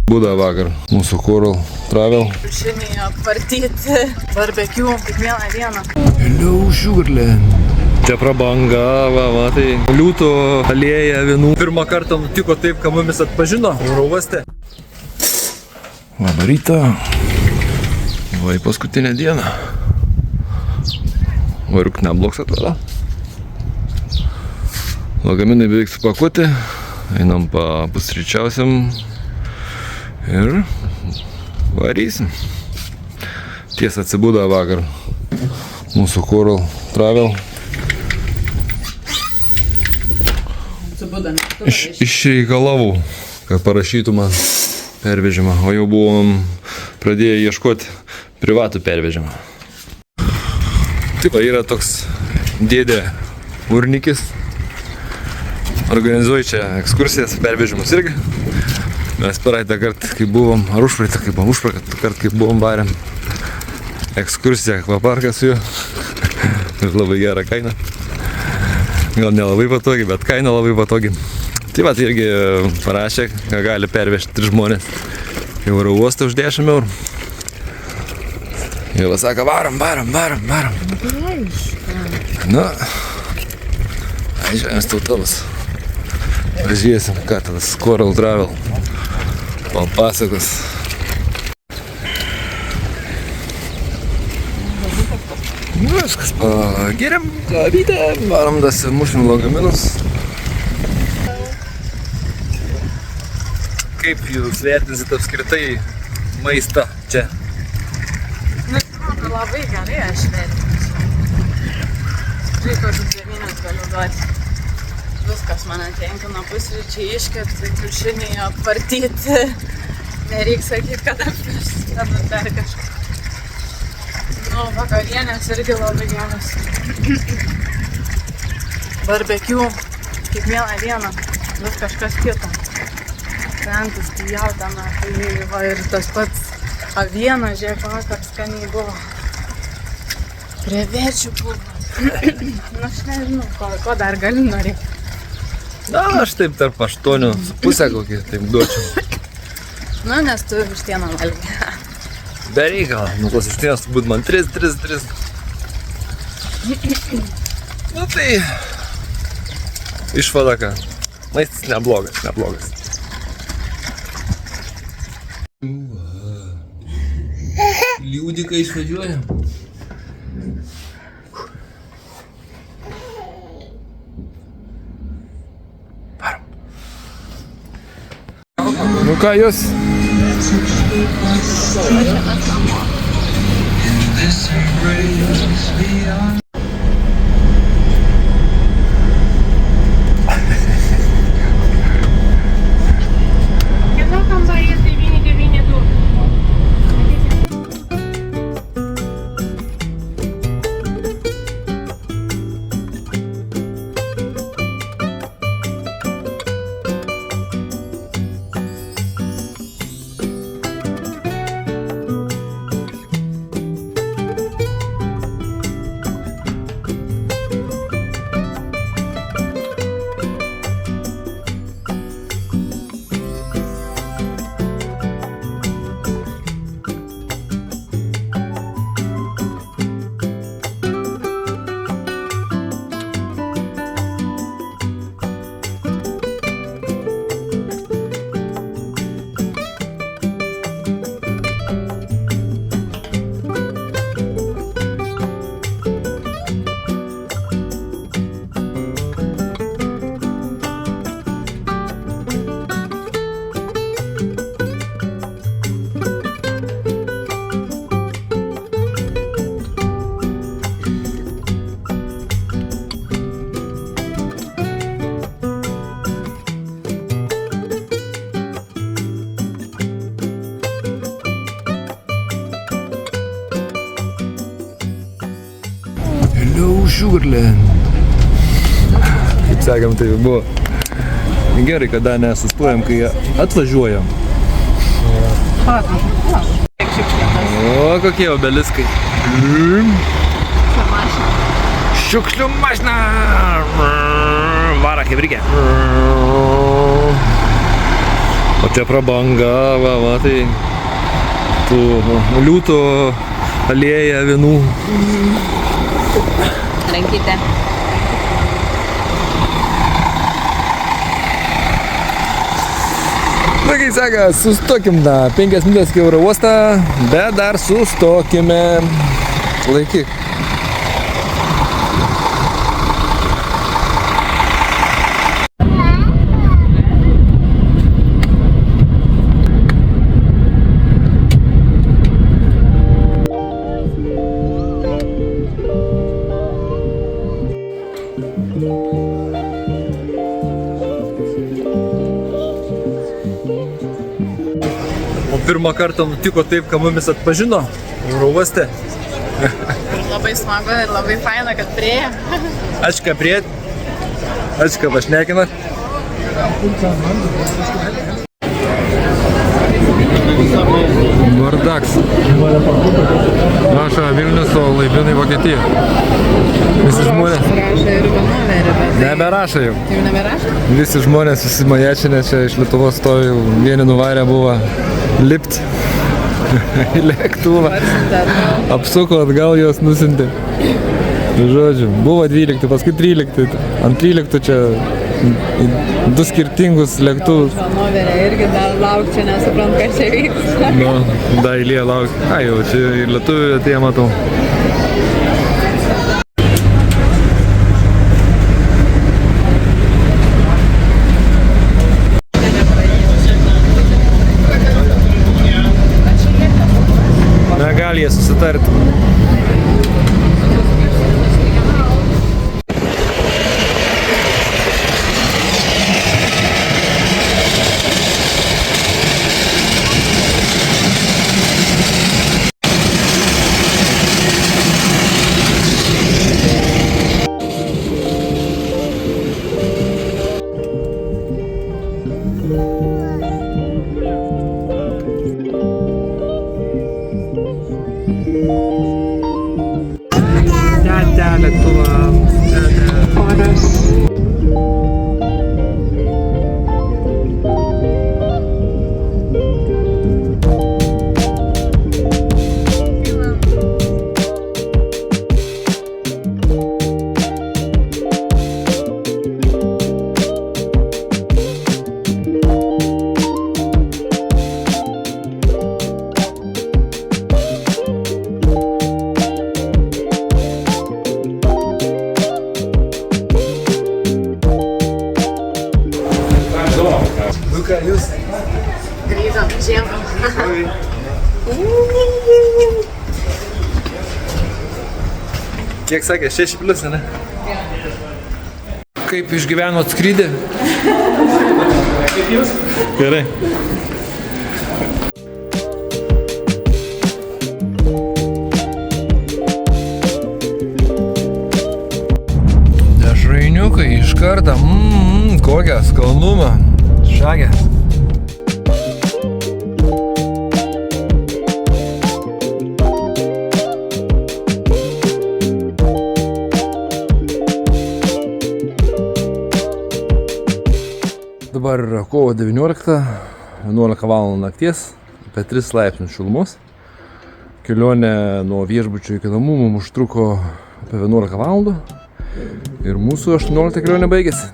Būda vakar mūsų Coral Travel. Šiandien apvartyti barbecue kiekvieną dieną. Hello, Sugarland. Čia prabanga, va, matai, liūtų alėja vienų. Pirmą kartą nutiko taip, ką mumis atpažino oro uoste. Labą rytą. Va, į paskutinę dieną. Variuk nebloks atrodo. Lagaminai beveik supakuoti. Einam pusryčiausiam. Ir varysim. Tiesa atsibudo vakar mūsų Coral Travel. Išreikalavau, kad parašytų man pervežimą, o jau buvom pradėję ieškoti privatų pervežimą. Taip, yra toks dėdė Urnikis. Organizuoju čia ekskursijas, pervežimus irgi. Mes praeitą kartą, kai buvom, ar užpraeitą kartą, kai buvom varėm ekskursiją akvaparką su juo. Ir labai gerą kainą. Gal nelabai patogi, bet kaina labai patogi. Tai va, tai irgi parašė, ką gali pervežti 3 žmonės. Į oro uostą už 10 eurų. Jie va sako, varom. Na, žemės tautovas. Važiuosim, ką tas Coral Travel papasakos. Viskas, pageriam kavytę, varom mušim lagaminus. Kaip jūs vertinsit apskritai maistą čia? Labai gerai aš vertinsiu. Tikrai kokius 9 galiu duoti. Viskas mane tenkina, pusryčiai iškepti, kiaušiniai apvartyti. Nereik sakyti, kad apvirsti dar kažką. Nu, vakarienės irgi labai geras. Barbecue kiekvieną dieną, vis kažkas kito. Tentis, tai jautiena, tai va ir tas pats aviena, žiūrėk, vakar skaniai buvo. Krevečių buvo. Nu, aš nežinau, ko dar gali norėti. Na, aš taip tarp 8,5 kokį taip duočiau. Nu, nes tu vištieną valgai. Be reikalo, nu tos vištienos turbūt man 3. Nu tai, išvada ką, maistas neblogas. Liūdikai išvažiuojam. Nu ką jūs? Hello, Sugarland. Kaip sakėm, tai buvo gerai, kada nesustojam, kai atvažiuojam. O, kokie obeliskai. Šiukšlių mašina. Vara kaip reikia. O Čia prabanga, va, tai tų liūtų alėja vienų. Rankytė. Na, kai saka, sustokim da, 5 minutės iki oro uostą, bet dar sustokime. Laikyk. O pirmą kartą nutiko taip, kad mumis atpažino oro uoste. Labai smagu ir labai faina, kad prieė. Ačka priet, ačka pašnekinat. Bardaks. Rašo Vilnius, o laipinai Vokietija. Visi žmonės. Rašo ir Vanoverė, bet... Neberašo jau. Jau neberašo? Visi žmonės susimaječinę čia iš Lietuvos stovi, vieni nuvarę buvo lipt į lėktuvą. Apsuko atgal, jos nusintė. Žodžiu, buvo 12, paskui 13. Ant 13 čia 2 skirtingus lėktuvus. Vanoverė irgi dar lauk čia, nesuprant, kas čia vyksta. Nu, da eilė lauk. Ai jau, čia ir lietuvių atėję matau. Negali jie susitarti. Ką jūs? Grįžom žiemą. Kiek sakė? 6+, ne? Kaip išgyvenot skrydį? Kaip jūs? Gerai. Dešrainiukai iš karto. Kokią skalnumą. Šagės. Dabar yra kovo 19, 11 val. Nakties, apie 3 laipsnius šilumos. Kelionė nuo viešbučio iki namų mums užtruko apie 11 val. Ir mūsų 18 kelionė baigėsi.